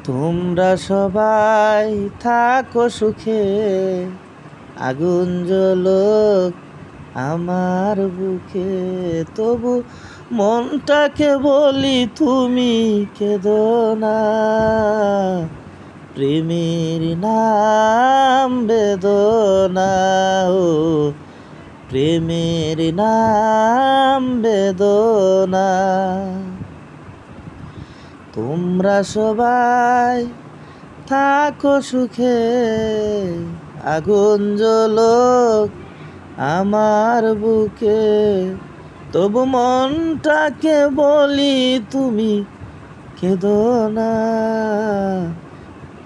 তোমরা সবাই থাকো সুখে, আগুন জ্বলুক আমার বুকে। তবু মনটাকে বলি তুমি কেঁদো না, প্রেমের নাম বেদনা। ও প্রেমের নাম বেদনা। তোমরা সবাই থাকো সুখে, আগুন জ্বলুক আমার বুকে। তবু মনটাকে বলি তুমি কেঁদো না,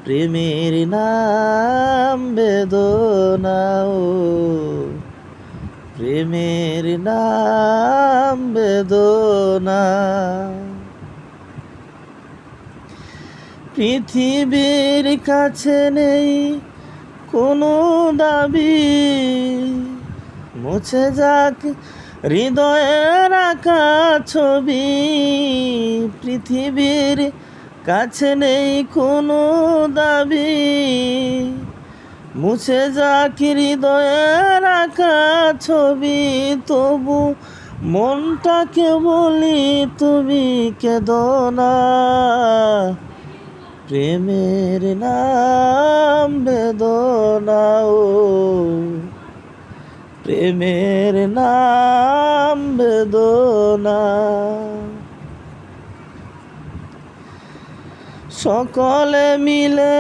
প্রেমের নাম বেদনা। ও প্রেমের নাম বেদনা। পৃথিবীর কাছে নেই কোনো দাবি, মুছে যাক হৃদয়ের আঁকা ছবি। পৃথিবীর কাছে নেই কোনো দাবি, মুছে যাক হৃদয়ের আঁকা ছবি। তবু মনটাকে বলি তুমি কেঁদো না, প্রেমের নাম বেদনা। ও প্রেমের নাম বেদনা। সকলে মিলে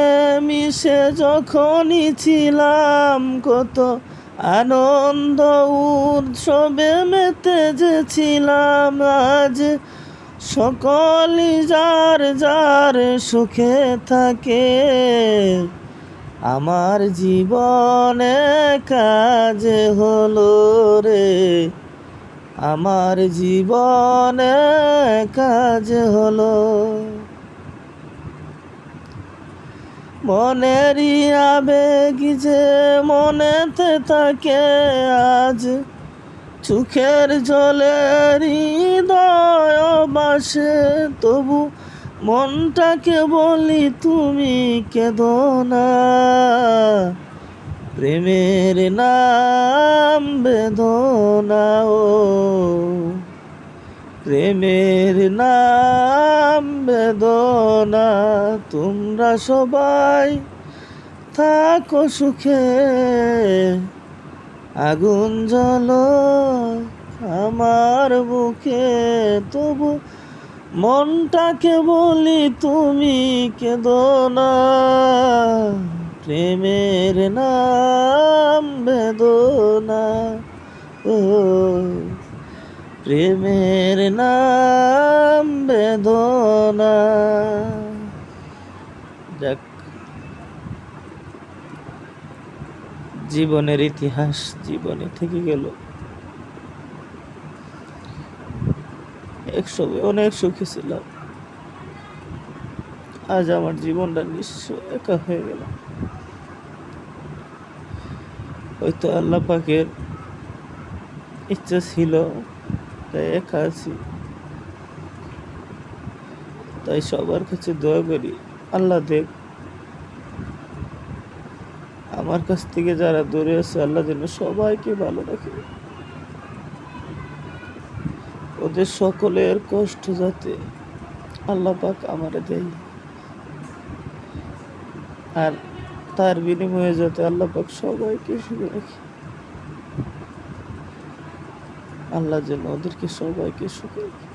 মিশে যখনই ছিলাম, কত আনন্দ উৎসবে মেতে যেছিলাম। আজ সকলই যার যার সুখে থাকে, আমার জীবনে কাজ হলো রে, আমার জীবনে কাজ হলো। মনেরই আবেগ যে মনেতে থাকে, আজ চোখের জলে হৃদয় বাসে। তবু মনটাকে বলি তুমি কেঁদো না, প্রেমের নাম বেদনা। ও প্রেমের নাম বেদনা। তোমরা সবাই থাকো সুখে, আগুন জ্বলুক আমার বুকে। তবু মনটাকে বলি তুমি কেঁদো না, প্রেমের নাম বেদনা। ও প্রেমের নাম বেদনা। যাক, জীবনের ইতিহাস জীবনে থেকে গেল। একসময় অনেক সুখী ছিলাম, আজ আমার জীবনটা নিঃস্ব একা হয়ে গেল। হয়তো আল্লাহ পাকের ইচ্ছা ছিল তাই একা আছি। তাই সবার কাছে দোয়া করি, আল্লাহ দেখ আমার কাছ থেকে যারা দূরে আছে, আল্লাহ যেন সবাইকে ভালো রাখে। ওদের সকলের কষ্ট যাতে আল্লাহ পাক আমারে দেয়, আর তার বিনিময়ে যাতে আল্লাহ পাক সবাইকে সুখে রাখে। আল্লাহ যেন ওদেরকে সবাইকে সুখে রাখে।